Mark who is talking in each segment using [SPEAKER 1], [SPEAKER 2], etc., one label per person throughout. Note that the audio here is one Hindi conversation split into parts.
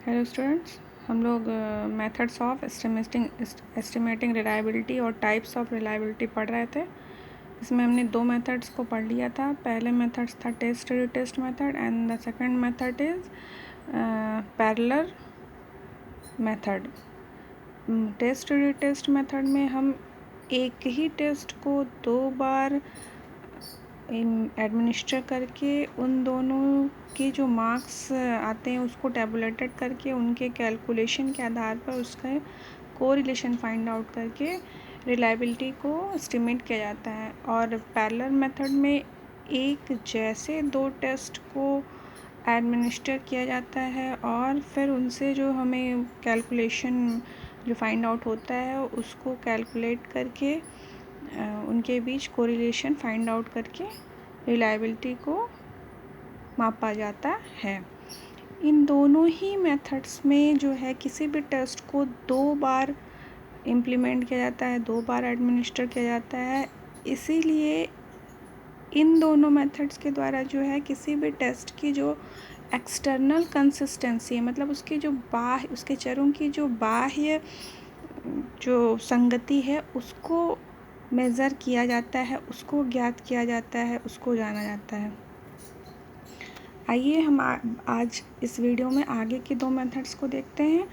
[SPEAKER 1] हेलो स्टूडेंट्स, हम लोग मेथड्स ऑफ एस्टिमेटिंग रिलायबिलिटी और टाइप्स ऑफ रिलायबिलिटी पढ़ रहे थे। इसमें हमने दो मेथड्स को पढ़ लिया था। पहले मेथड्स था test retest method and the second method is parallel method. Test retest method में हम एक ही टेस्ट को दो बार एडमिनिस्टर करके उन दोनों के जो मार्क्स आते हैं उसको टेबुलेटेड करके उनके कैलकुलेशन के आधार पर उसका कोरिलेशन फाइंड आउट करके रिलायबिलिटी को एस्टिमेट किया जाता है। और पैरेलल मेथड में एक जैसे दो टेस्ट को एडमिनिस्टर किया जाता है और फिर उनसे जो हमें कैलकुलेशन जो फाइंड आउट होता है उसको कैलकुलेट करके उनके बीच कोरिलेशन फाइंड आउट करके रिलायबिलिटी को मापा जाता है। इन दोनों ही मेथड्स में जो है किसी भी टेस्ट को दो बार इम्प्लीमेंट किया जाता है, दो बार एडमिनिस्टर किया जाता है। इसीलिए इन दोनों मेथड्स के द्वारा जो है किसी भी टेस्ट की जो एक्सटर्नल कंसिस्टेंसी है, मतलब उसकी जो उसके चरों की जो बाह्य जो संगति है उसको मेज़र किया जाता है, उसको ज्ञात किया जाता है, उसको जाना जाता है। आइए हम आज इस वीडियो में आगे के दो मेथड्स को देखते हैं।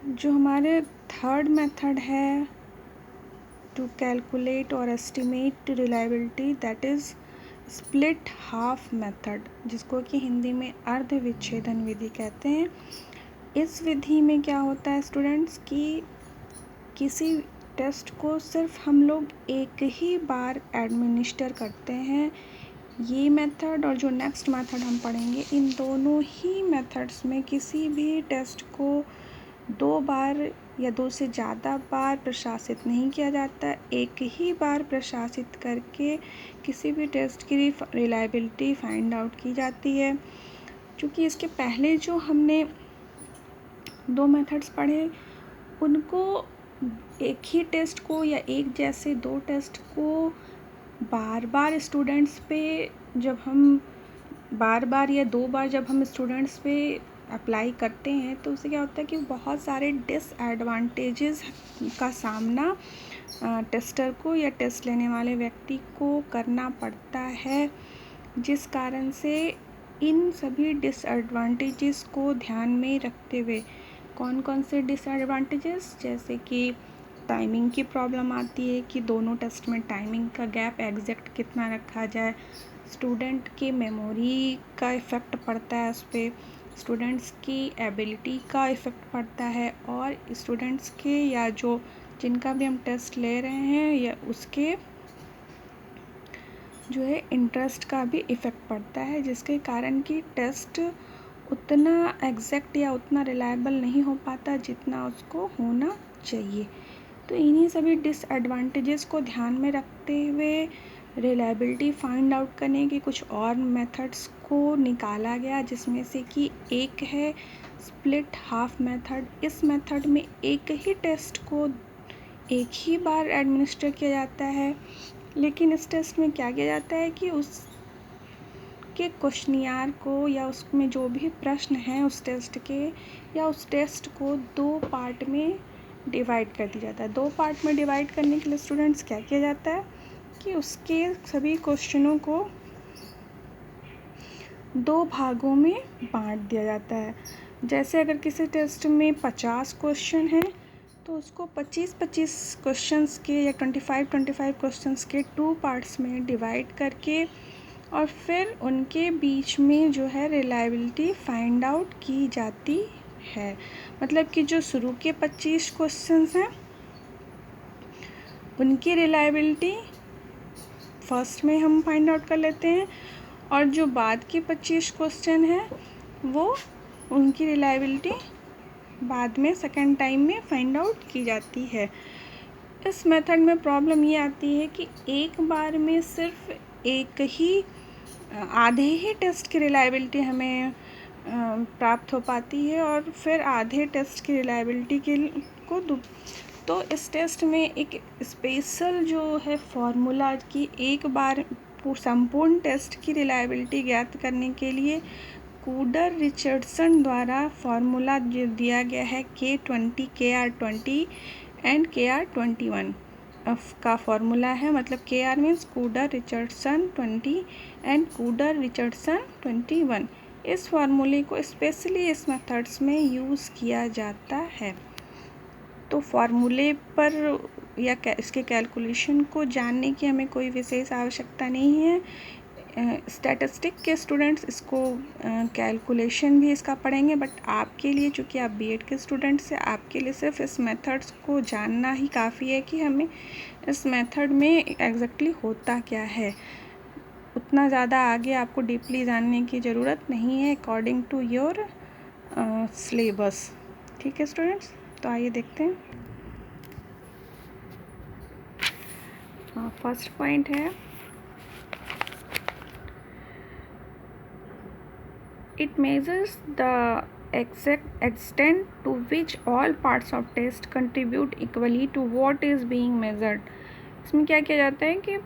[SPEAKER 1] जो हमारे थर्ड मेथड है टू कैलकुलेट और estimate reliability, that is split half method, जिसको कि हिंदी में अर्ध विच्छेदन विधि कहते हैं। इस विधि में क्या होता है स्टूडेंट्स कि किसी टेस्ट को सिर्फ हम लोग एक ही बार एडमिनिस्टर करते हैं। ये मेथड और जो नेक्स्ट मेथड हम पढ़ेंगे, इन दोनों ही मेथड्स में किसी भी टेस्ट को दो बार या दो से ज़्यादा बार प्रशासित नहीं किया जाता। एक ही बार प्रशासित करके किसी भी टेस्ट की रिलायबिलिटी फाइंड आउट की जाती है। क्योंकि इसके पहले जो हमने दो मेथड्स पढ़े उनको एक ही टेस्ट को या एक जैसे दो टेस्ट को बार बार स्टूडेंट्स पे जब हम बार बार या दो बार जब हम स्टूडेंट्स पे अप्लाई करते हैं तो उससे क्या होता है कि बहुत सारे डिसएडवांटेजेस का सामना टेस्टर को या टेस्ट लेने वाले व्यक्ति को करना पड़ता है, जिस कारण से इन सभी डिसएडवांटेजेस को ध्यान में रखते हुए कौन कौन से डिसएडवांटेजेस, जैसे कि टाइमिंग की प्रॉब्लम आती है कि दोनों टेस्ट में टाइमिंग का गैप एग्जैक्ट कितना रखा जाए, स्टूडेंट के मेमोरी का इफ़ेक्ट पड़ता है उस पर, स्टूडेंट्स की एबिलिटी का इफ़ेक्ट पड़ता है, और स्टूडेंट्स के या जो जिनका भी हम टेस्ट ले रहे हैं या उसके जो है इंटरेस्ट का भी इफ़ेक्ट पड़ता है, जिसके कारण कि टेस्ट उतना एग्जैक्ट या उतना रिलायबल नहीं हो पाता जितना उसको होना चाहिए। तो इन्हीं सभी डिसएडवांटेजेस को ध्यान में रखते हुए रिलायबिलिटी फाइंड आउट करने के कुछ और मेथड्स को निकाला गया, जिसमें से कि एक है स्प्लिट हाफ मेथड। इस मेथड में एक ही टेस्ट को एक ही बार एडमिनिस्टर किया जाता है, लेकिन इस टेस्ट में क्या किया जाता है कि उस के क्वेश्चनियर को या उसमें जो भी प्रश्न हैं उस टेस्ट के या उस टेस्ट को दो पार्ट में डिवाइड कर दिया जाता है। दो पार्ट में डिवाइड करने के लिए स्टूडेंट्स क्या किया जाता है कि उसके सभी क्वेश्चनों को दो भागों में बांट दिया जाता है। जैसे अगर किसी टेस्ट में 50 क्वेश्चन हैं तो उसको 25-25 क्वेश्चंस के या 25-25 क्वेश्चंस के टू पार्ट्स में डिवाइड करके और फिर उनके बीच में जो है रिलायबिलिटी फाइंड आउट की जाती है। मतलब कि जो शुरू के 25 क्वेश्चंस हैं उनकी रिलायबिलिटी फर्स्ट में हम फाइंड आउट कर लेते हैं, और जो बाद के 25 क्वेश्चन हैं वो उनकी रिलायबिलिटी बाद में सेकेंड टाइम में फाइंड आउट की जाती है। इस मेथड में प्रॉब्लम ये आती है कि एक बार में सिर्फ एक ही आधे ही टेस्ट की रिलायबिलिटी हमें प्राप्त हो पाती है और फिर आधे टेस्ट की रिलायबिलिटी को तो इस टेस्ट में एक स्पेशल जो है फॉर्मूला कि एक बार संपूर्ण टेस्ट की रिलायबिलिटी ज्ञात करने के लिए कूडर रिचर्डसन द्वारा फार्मूला जो दिया गया है K20 KR20 एंड KR21 का फार्मूला है, मतलब KR means Kuder Richardson 20 and Kuder Richardson 21। इस फार्मूले को स्पेशली इस मेथड्स में यूज़ किया जाता है। तो फार्मूले पर या इसके कैलकुलेशन को जानने की हमें कोई विशेष आवश्यकता नहीं है। स्टैटिस्टिक के स्टूडेंट्स इसको कैलकुलेशन भी इसका पढ़ेंगे, बट आपके लिए, चूँकि आप बीएड के स्टूडेंट्स हैं, आपके लिए सिर्फ इस मेथड्स को जानना ही काफ़ी है कि हमें इस मेथड में एग्जैक्टली होता क्या है। उतना ज़्यादा आगे आपको डीपली जानने की ज़रूरत नहीं है अकॉर्डिंग टू योर सिलेबस। ठीक है स्टूडेंट्स, तो आइए देखते हैं। फर्स्ट पॉइंट है, it measures the exact extent to which all parts of test contribute equally to what is being measured। इसमें क्या किया जाता है कि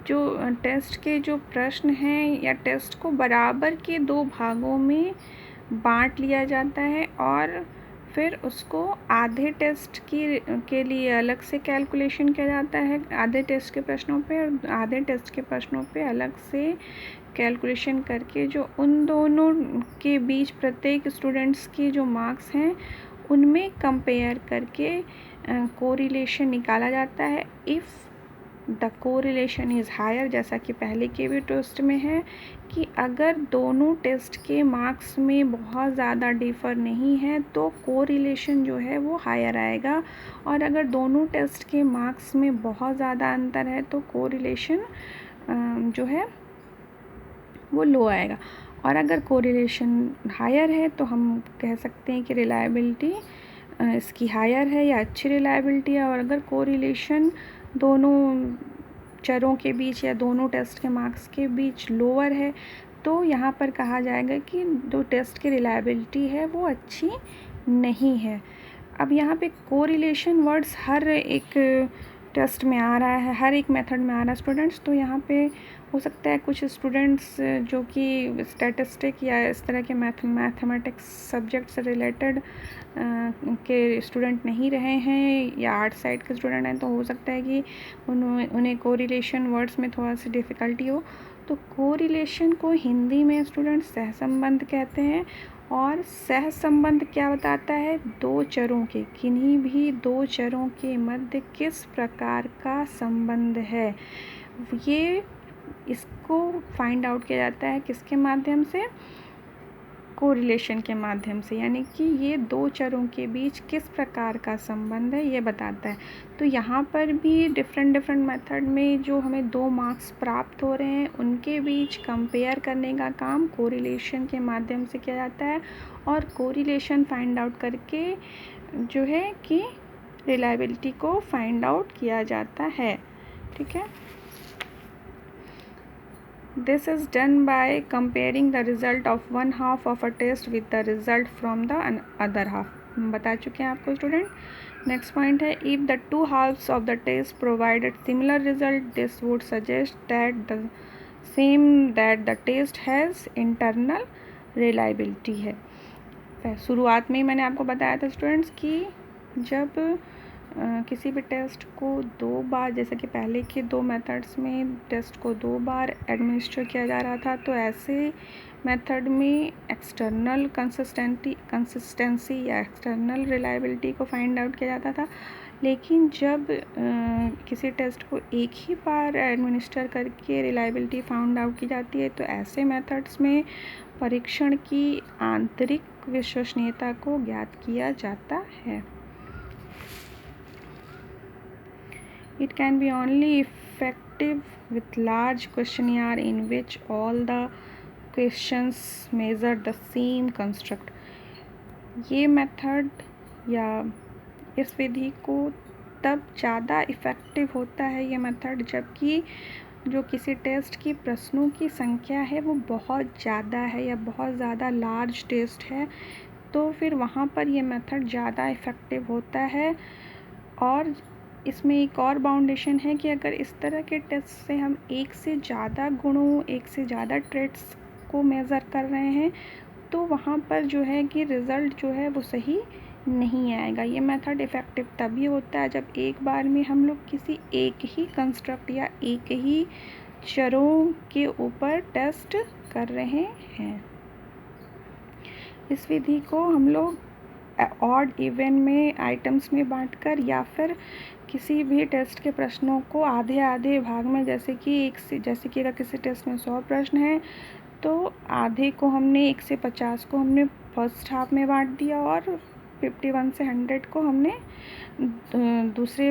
[SPEAKER 1] जो टेस्ट के जो प्रश्न हैं या टेस्ट को बराबर के दो भागों में बांट लिया जाता है और फिर उसको आधे टेस्ट के लिए अलग से कैलकुलेशन किया जाता है, आधे टेस्ट के प्रश्नों पे और आधे टेस्ट के प्रश्नों पे अलग से कैलकुलेशन करके जो उन दोनों के बीच प्रत्येक स्टूडेंट्स के जो मार्क्स हैं उनमें कंपेयर करके कोरिलेशन निकाला जाता है। If the correlation is higher, जैसा कि पहले के भी टेस्ट में है कि अगर दोनों टेस्ट के मार्क्स में बहुत ज़्यादा डिफ़र नहीं है तो कोरिलेशन जो है वो हायर आएगा, और अगर दोनों टेस्ट के मार्क्स में बहुत ज़्यादा अंतर है तो कोरिलेशन जो है वो लो आएगा। और अगर कोरिलेशन हायर है तो हम कह सकते हैं कि रिलायबिलिटी इसकी हायर है या अच्छी रिलायबिलिटी है, और अगर कोरिलेशन दोनों चरों के बीच या दोनों टेस्ट के मार्क्स के बीच लोअर है तो यहाँ पर कहा जाएगा कि जो टेस्ट की रिलायबिलिटी है वो अच्छी नहीं है। अब यहाँ पे कोरिलेशन वर्ड्स हर एक टेस्ट में आ रहा है, हर एक मेथड में आ रहा है स्टूडेंट्स, तो यहाँ पे हो सकता है कुछ स्टूडेंट्स जो कि स्टैटिस्टिक या इस तरह के मैथमेटिक्स सब्जेक्ट से रिलेटेड के स्टूडेंट नहीं रहे हैं या आर्ट साइड के स्टूडेंट हैं, तो हो सकता है कि उन्हें कोरिलेशन वर्ड्स में थोड़ा सी डिफ़िकल्टी हो। तो कोरिलेशन को हिंदी में स्टूडेंट सहसंबंध कहते हैं, और सहसंबंध क्या बताता है, दो चरों के, किन्हीं भी दो चरों के मध्य किस प्रकार का संबंध है, ये इसको फाइंड आउट किया जाता है किसके माध्यम से, कोरिलेशन के माध्यम से, यानी कि ये दो चरों के बीच किस प्रकार का संबंध है ये बताता है। तो यहाँ पर भी डिफरेंट मेथड में जो हमें दो मार्क्स प्राप्त हो रहे हैं उनके बीच कंपेयर करने का काम कोरिलेशन के माध्यम से किया जाता है, और कोरिलेशन फाइंड आउट करके जो है कि रिलायबिलिटी को फाइंड आउट किया जाता है। ठीक है, This is done by comparing the result of one half of a test with the result from the other half। बता चुके हैं आपको स्टूडेंट। नेक्स्ट पॉइंट है, if the two halves of the test provided similar result, this would suggest that the test has internal reliability है। शुरुआत में ही मैंने आपको बताया था स्टूडेंट्स कि जब किसी भी टेस्ट को दो बार, जैसे कि पहले के दो मेथड्स में टेस्ट को दो बार एडमिनिस्टर किया जा रहा था, तो ऐसे मेथड में एक्सटर्नल कंसिस्टेंसी या एक्सटर्नल रिलायबिलिटी को फाइंड आउट किया जाता था। लेकिन जब किसी टेस्ट को एक ही बार एडमिनिस्टर करके रिलायबिलिटी फाउंड आउट की जाती है तो ऐसे मेथड्स में परीक्षण की आंतरिक विश्वसनीयता को ज्ञात किया जाता है। It can be only effective with large questionnaire in which all the questions measure the same construct। ये मेथड या इस विधि को तब ज़्यादा इफ़ेक्टिव होता है ये मेथड जबकि जो किसी टेस्ट की प्रश्नों की संख्या है वो बहुत ज़्यादा है या बहुत ज़्यादा लार्ज टेस्ट है, तो फिर वहाँ पर ये मेथड ज़्यादा इफ़ेक्टिव होता है। और इसमें एक और बाउंडेशन है कि अगर इस तरह के टेस्ट से हम एक से ज़्यादा गुणों, एक से ज़्यादा ट्रेट्स को मेज़र कर रहे हैं तो वहाँ पर जो है कि रिज़ल्ट जो है वो सही नहीं आएगा। ये मेथड इफ़ेक्टिव तभी होता है जब एक बार में हम लोग किसी एक ही कंस्ट्रक्ट या एक ही चरों के ऊपर टेस्ट कर रहे हैं। इस विधि को हम लोग ऑड इवन में आइटम्स में बांटकर या फिर किसी भी टेस्ट के प्रश्नों को आधे आधे भाग में, जैसे कि अगर किसी टेस्ट में 100 प्रश्न हैं तो आधे को हमने 1 से 50 को हमने फर्स्ट हाफ में बांट दिया और 51 से 100 को हमने दूसरे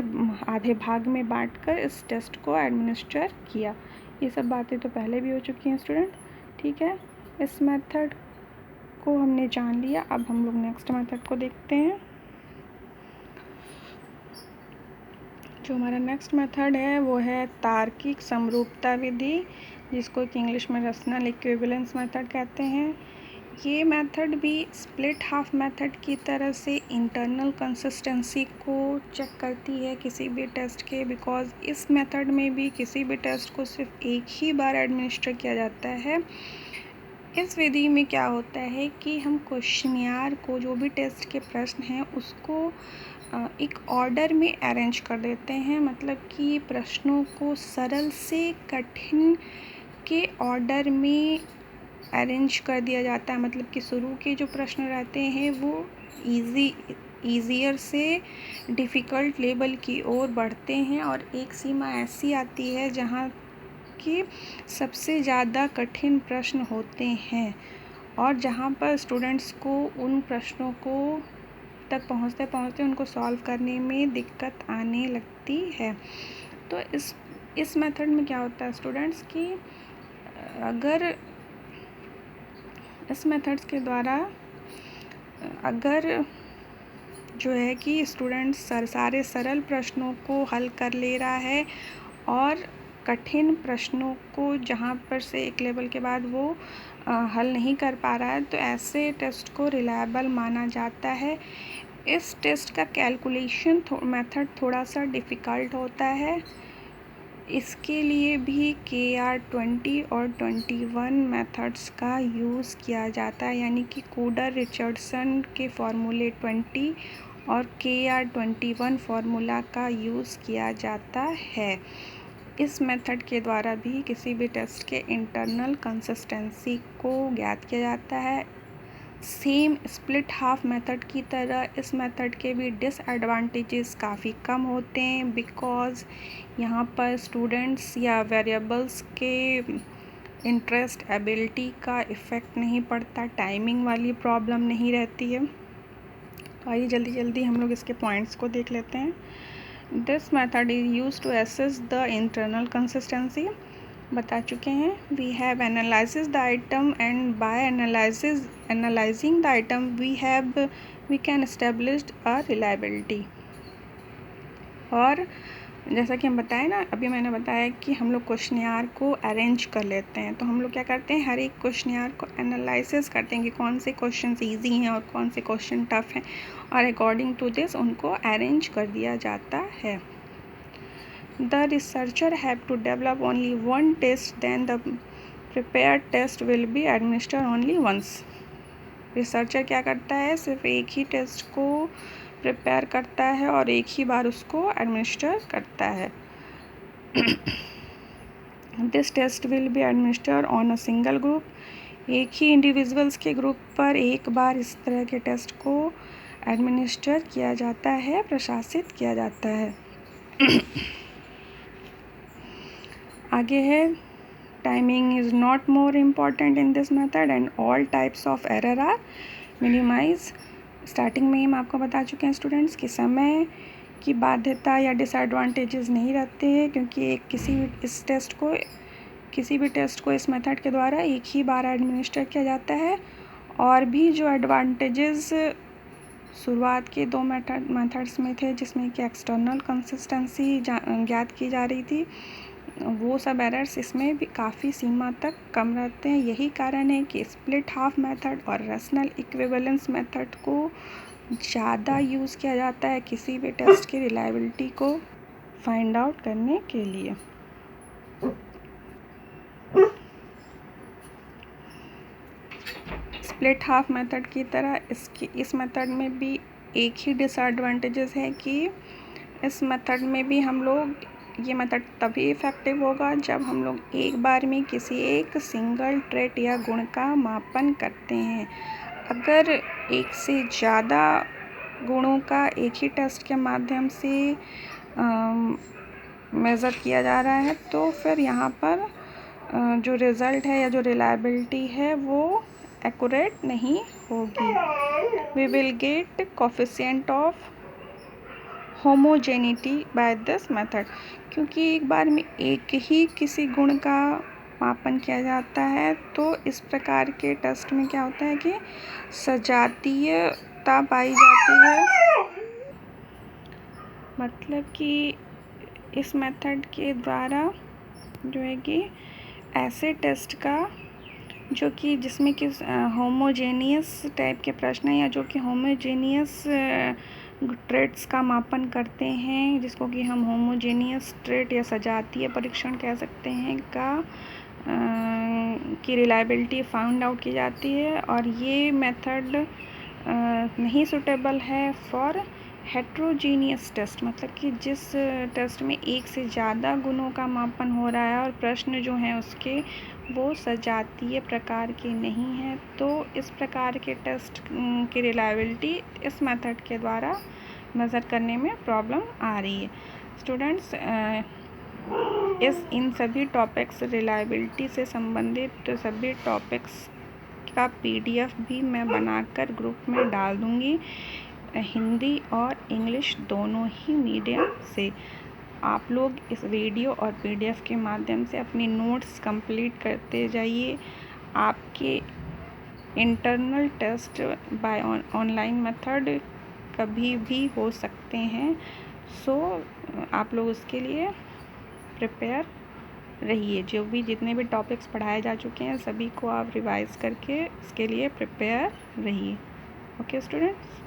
[SPEAKER 1] आधे भाग में बांटकर इस टेस्ट को एडमिनिस्टर किया। ये सब बातें तो पहले भी हो चुकी हैं स्टूडेंट, ठीक है। इस मेथड को हमने जान लिया। अब हम लोग नेक्स्ट मेथड को देखते हैं। जो हमारा नेक्स्ट मेथड है वो है तार्किक समरूपता विधि, जिसको कि इंग्लिश में रैशनल इक्विवेलेंस मेथड कहते हैं। ये मेथड भी स्प्लिट हाफ मेथड की तरह से इंटरनल कंसिस्टेंसी को चेक करती है किसी भी टेस्ट के, बिकॉज इस मेथड में भी किसी भी टेस्ट को सिर्फ एक ही बार एडमिनिस्टर किया जाता है। इस विधि में क्या होता है कि हम क्वेश्चनियर को, जो भी टेस्ट के प्रश्न हैं उसको एक ऑर्डर में अरेंज कर देते हैं, मतलब कि प्रश्नों को सरल से कठिन के ऑर्डर में अरेंज कर दिया जाता है। मतलब कि शुरू के जो प्रश्न रहते हैं वो ईज़ियर से डिफ़िकल्ट लेवल की ओर बढ़ते हैं और एक सीमा ऐसी आती है जहाँ कि सबसे ज़्यादा कठिन प्रश्न होते हैं और जहाँ पर स्टूडेंट्स को उन प्रश्नों को तक पहुँचते पहुँचते उनको सॉल्व करने में दिक्कत आने लगती है। तो इस मेथड में क्या होता है स्टूडेंट्स कि अगर इस मेथड्स के द्वारा अगर जो है कि स्टूडेंट सारे सरल प्रश्नों को हल कर ले रहा है और कठिन प्रश्नों को जहाँ पर से एक लेवल के बाद वो हल नहीं कर पा रहा है, तो ऐसे टेस्ट को रिलायबल माना जाता है। इस टेस्ट का कैलकुलेशन मेथड थोड़ा सा डिफ़िकल्ट होता है। इसके लिए भी KR20 और 21 मेथड्स का यूज़ किया जाता है, यानी कि कूडर रिचर्डसन के फार्मूले 20 और KR21 फार्मूला का यूज़ किया जाता है। इस मेथड के द्वारा भी किसी भी टेस्ट के इंटरनल कंसिस्टेंसी को ज्ञात किया जाता है। सेम स्प्लिट हाफ मेथड की तरह इस मेथड के भी डिसएडवांटेजेस काफ़ी कम होते हैं, बिकॉज़ यहाँ पर स्टूडेंट्स या वेरिएबल्स के इंटरेस्ट एबिलिटी का इफ़ेक्ट नहीं पड़ता, टाइमिंग वाली प्रॉब्लम नहीं रहती है। तो आइए जल्दी जल्दी हम लोग इसके पॉइंट्स को देख लेते हैं। This method is use to assess the internal consistency, बता चुके हैं। We have analysis the item and by analysing the item we can establish a reliability. और जैसा कि हम बताएं ना, अभी मैंने बताया कि हम लोग क्वेश्चनियर को अरेंज कर लेते हैं। तो हम लोग क्या करते हैं, हर एक क्वेश्चनियर को एनालिसिस करते हैं कि कौन से क्वेश्चन ईजी हैं और कौन से क्वेश्चन टफ हैं, और अकॉर्डिंग टू दिस उनको अरेंज कर दिया जाता है। The researcher have to develop only one test, then the prepared test will be administered only once. Researcher क्या करता है, सिर्फ एक ही टेस्ट को प्रिपेयर करता है और एक ही बार उसको एडमिनिस्टर करता है। This test will be administered on a single group. एक ही इंडिविजुअल्स के ग्रुप पर एक बार इस तरह के टेस्ट को एडमिनिस्टर किया जाता है, प्रशासित किया जाता है। आगे है, timing is not more important in this method and all types of error are minimize. Starting में ही हम आपको बता चुके हैं स्टूडेंट्स कि समय की बाध्यता या डिसएडवांटेजेस नहीं रहते हैं, क्योंकि किसी भी टेस्ट को इस मेथड के द्वारा एक ही बार एडमिनिस्टर किया जाता है। और भी जो एडवांटेजेस शुरुआत के 2 मेथड्स में थे, जिसमें कि एक्सटर्नल कंसिस्टेंसी ज्ञात की जा रही थी, वो सब एरर्स इसमें भी काफ़ी सीमा तक कम रहते हैं। यही कारण है कि स्प्लिट हाफ मेथड और रैशनल इक्विवेलेंस मेथड को ज़्यादा यूज़ किया जाता है किसी भी टेस्ट की रिलायबिलिटी को फाइंड आउट करने के लिए। स्प्लिट हाफ मेथड की तरह इस मेथड में भी एक ही डिसएडवांटेजेस है कि इस मेथड में भी हम लोग ये मेथड तभी इफ़ेक्टिव होगा जब हम लोग एक बार में किसी एक सिंगल ट्रेट या गुण का मापन करते हैं। अगर एक से ज़्यादा गुणों का एक ही टेस्ट के माध्यम से मेज़र किया जा रहा है तो फिर यहाँ पर जो रिज़ल्ट है या जो रिलायबिलिटी है वो एक्यूरेट नहीं होगी। We will get coefficient of homogeneity by this method, क्योंकि एक बार में एक ही किसी गुण का मापन किया जाता है तो इस प्रकार के टेस्ट में क्या होता है कि सजातीयता पाई जाती है। मतलब कि इस मेथड के द्वारा जो है कि ऐसे टेस्ट का जो कि जिसमें कि होमोजेनियस टाइप के प्रश्न हैं या जो कि होमोजेनियस ट्रेट्स का मापन करते हैं, जिसको कि हम होमोजेनियस ट्रेट या सजातीय परीक्षण कह सकते हैं, की रिलायबिलिटी फाउंड आउट की जाती है। और ये मेथड नहीं सूटेबल है फॉर हेट्रोजीनियस टेस्ट, मतलब कि जिस टेस्ट में एक से ज़्यादा गुणों का मापन हो रहा है और प्रश्न जो हैं उसके वो सजातीय प्रकार के नहीं हैं, तो इस प्रकार के टेस्ट की रिलायबिलिटी इस मेथड के द्वारा मेज़र करने में प्रॉब्लम आ रही है। स्टूडेंट्स, इन सभी टॉपिक्स रिलायबिलिटी से संबंधित सभी टॉपिक्स का PDF भी मैं बनाकर ग्रुप में डाल दूँगी, हिंदी और इंग्लिश दोनों ही मीडियम से। आप लोग इस वीडियो और PDF के माध्यम से अपनी नोट्स कंप्लीट करते जाइए। आपके internal test by online method कभी भी हो सकते हैं, सो आप लोग उसके लिए प्रिपेयर रहिए। जितने भी टॉपिक्स पढ़ाए जा चुके हैं सभी को आप रिवाइज करके इसके लिए प्रिपेयर रहिए। Okay students.